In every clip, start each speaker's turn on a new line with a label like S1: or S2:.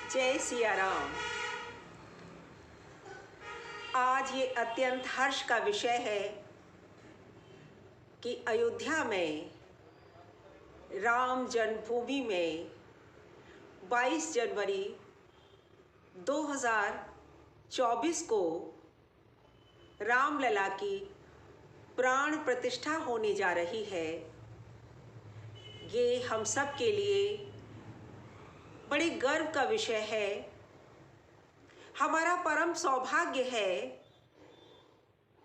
S1: जय सिया राम। आज ये अत्यंत हर्ष का विषय है कि अयोध्या में राम जन्मभूमि में 22 जनवरी 2024 को रामलला की प्राण प्रतिष्ठा होने जा रही है। ये हम सब के लिए बड़े गर्व का विषय है। हमारा परम सौभाग्य है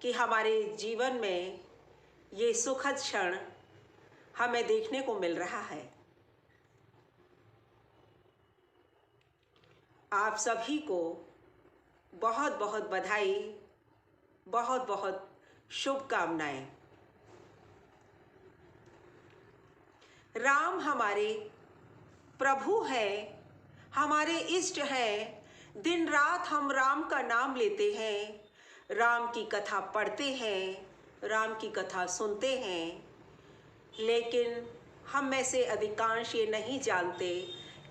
S1: कि हमारे जीवन में ये सुखद क्षण हमें देखने को मिल रहा है। आप सभी को बहुत बहुत बधाई, बहुत बहुत शुभकामनाएं। राम हमारे प्रभु हैं, हमारे इष्ट हैं। दिन रात हम राम का नाम लेते हैं, राम की कथा पढ़ते हैं, राम की कथा सुनते हैं। लेकिन हम में से अधिकांश ये नहीं जानते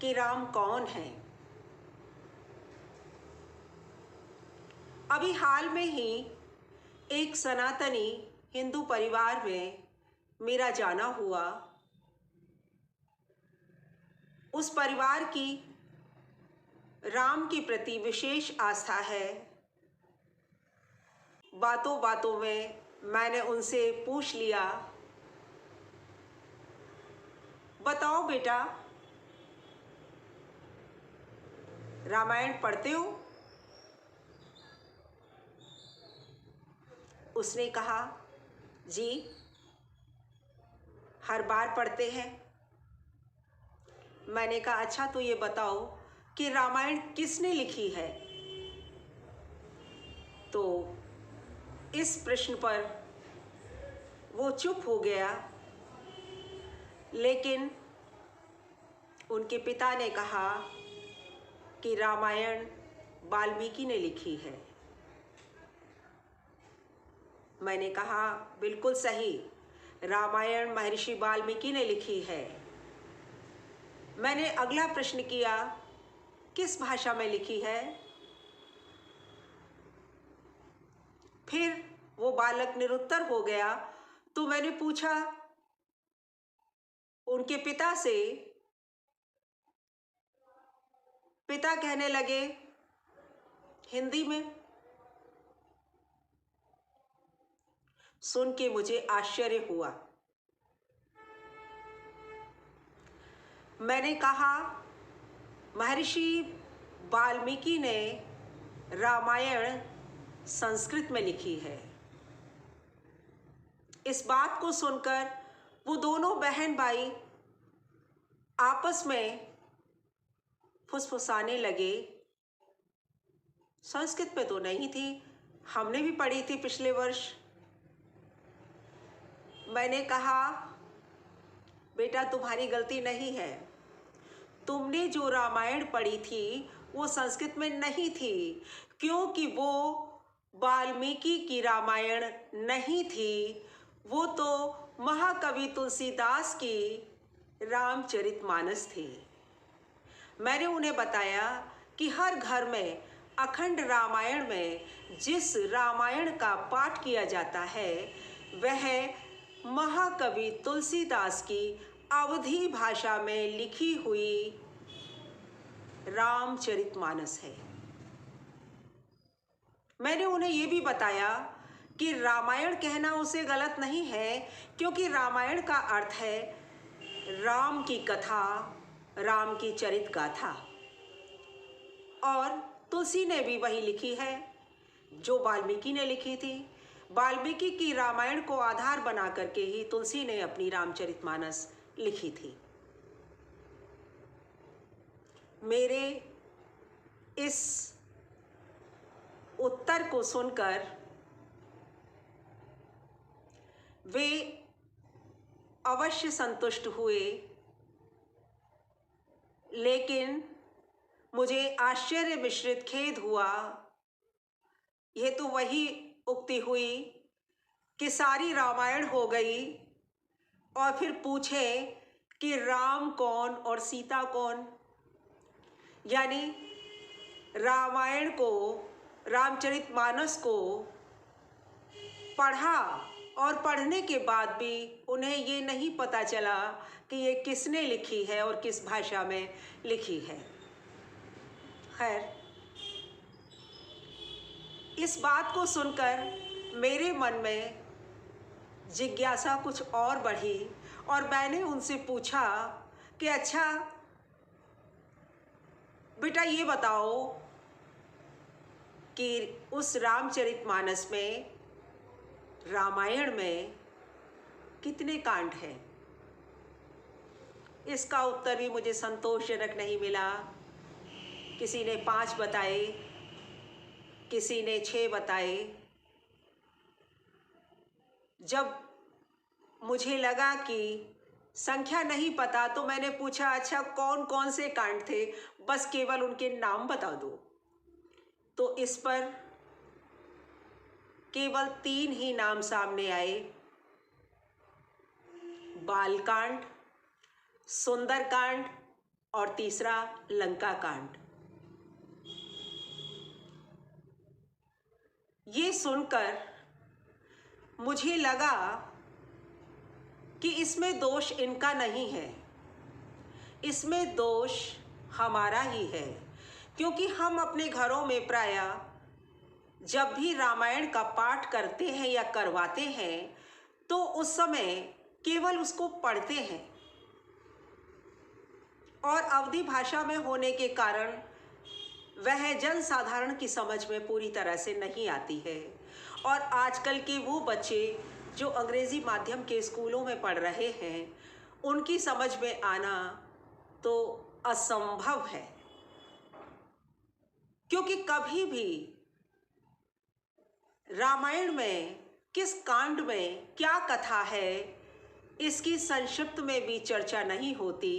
S1: कि राम कौन है। अभी हाल में ही एक सनातनी हिंदू परिवार में मेरा जाना हुआ। उस परिवार की राम के प्रति विशेष आस्था है। बातों बातों में मैंने उनसे पूछ लिया, बताओ बेटा, रामायण पढ़ते हो? उसने कहा, जी हर बार पढ़ते हैं। मैंने कहा, अच्छा तो ये बताओ कि रामायण किसने लिखी है? तो इस प्रश्न पर वो चुप हो गया। लेकिन उनके पिता ने कहा कि रामायण वाल्मीकि ने लिखी है। मैंने कहा, बिल्कुल सही, रामायण महर्षि वाल्मीकि ने लिखी है। मैंने अगला प्रश्न किया, किस भाषा में लिखी है? फिर वो बालक निरुत्तर हो गया। तो मैंने पूछा उनके पिता से। पिता कहने लगे, हिंदी में। सुन के मुझे आश्चर्य हुआ। मैंने कहा, महर्षि वाल्मीकि ने रामायण संस्कृत में लिखी है। इस बात को सुनकर वो दोनों बहन भाई आपस में फुसफुसाने लगे। संस्कृत में तो नहीं थी, हमने भी पढ़ी थी पिछले वर्ष। मैंने कहा, बेटा तुम्हारी गलती नहीं है। तुमने जो रामायण पढ़ी थी वो संस्कृत में नहीं थी, क्योंकि वो वाल्मीकि की रामायण नहीं थी। वो तो महाकवि तुलसीदास की रामचरितमानस थी। मैंने उन्हें बताया कि हर घर में अखंड रामायण में जिस रामायण का पाठ किया जाता है वह महाकवि तुलसीदास की अवधी भाषा में लिखी हुई रामचरितमानस है। मैंने उन्हें यह भी बताया कि रामायण कहना उसे गलत नहीं है, क्योंकि रामायण का अर्थ है राम की कथा, राम की चरित गाथा। और तुलसी ने भी वही लिखी है जो वाल्मीकि ने लिखी थी। वाल्मीकि की रामायण को आधार बना करके ही तुलसी ने अपनी रामचरितमानस लिखी थी। मेरे इस उत्तर को सुनकर वे अवश्य संतुष्ट हुए, लेकिन मुझे आश्चर्य मिश्रित खेद हुआ। यह तो वही उक्ति हुई कि सारी रामायण हो गई और फिर पूछे कि राम कौन और सीता कौन। यानी रामायण को, रामचरितमानस को पढ़ा और पढ़ने के बाद भी उन्हें ये नहीं पता चला कि ये किसने लिखी है और किस भाषा में लिखी है। खैर, इस बात को सुनकर मेरे मन में जिज्ञासा कुछ और बढ़ी और मैंने उनसे पूछा कि अच्छा बेटा, ये बताओ कि उस रामचरितमानस में, रामायण में कितने कांड हैं? इसका उत्तर भी मुझे संतोषजनक नहीं मिला। किसी ने 5 बताए, किसी ने 6 बताए। जब मुझे लगा कि संख्या नहीं पता तो मैंने पूछा, अच्छा कौन कौन से कांड थे, बस केवल उनके नाम बता दो। तो इस पर केवल 3 ही नाम सामने आए, बालकांड, सुंदरकांड और तीसरा लंका कांड। ये सुनकर मुझे लगा कि इसमें दोष इनका नहीं है, इसमें दोष हमारा ही है, क्योंकि हम अपने घरों में प्रायः जब भी रामायण का पाठ करते हैं या करवाते हैं तो उस समय केवल उसको पढ़ते हैं और अवधी भाषा में होने के कारण वह जन साधारण की समझ में पूरी तरह से नहीं आती है। और आजकल के वो बच्चे जो अंग्रेज़ी माध्यम के स्कूलों में पढ़ रहे हैं, उनकी समझ में आना तो असंभव है, क्योंकि कभी भी रामायण में किस कांड में क्या कथा है इसकी संक्षिप्त में भी चर्चा नहीं होती,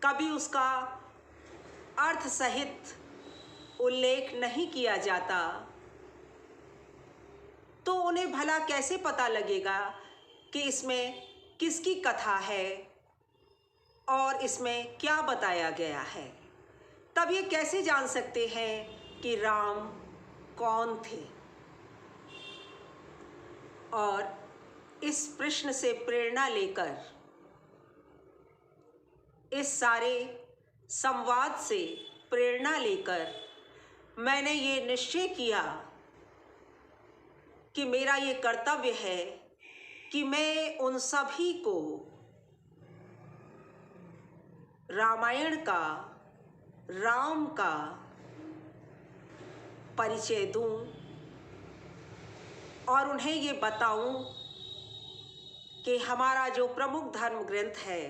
S1: कभी उसका अर्थ सहित उल्लेख नहीं किया जाता। तो उन्हें भला कैसे पता लगेगा कि इसमें किसकी कथा है और इसमें क्या बताया गया है? तब ये कैसे जान सकते हैं कि राम कौन थे? और इस प्रश्न से प्रेरणा लेकर, इस सारे संवाद से प्रेरणा लेकर मैंने ये निश्चय किया कि मेरा ये कर्तव्य है कि मैं उन सभी को रामायण का, राम का परिचय दूं और उन्हें ये बताऊं कि हमारा जो प्रमुख धर्म ग्रंथ है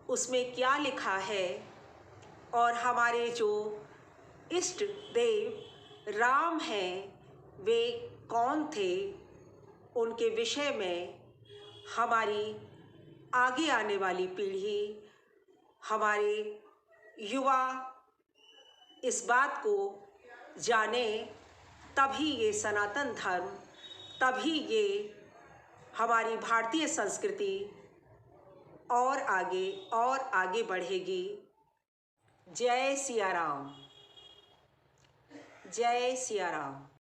S1: उसमें क्या लिखा है और हमारे जो इष्ट देव राम हैं वे कौन थे, उनके विषय में हमारी आगे आने वाली पीढ़ी, हमारे युवा इस बात को जाने, तभी ये सनातन धर्म, तभी ये हमारी भारतीय संस्कृति और आगे बढ़ेगी। जय सिया राम, जय सिया राम।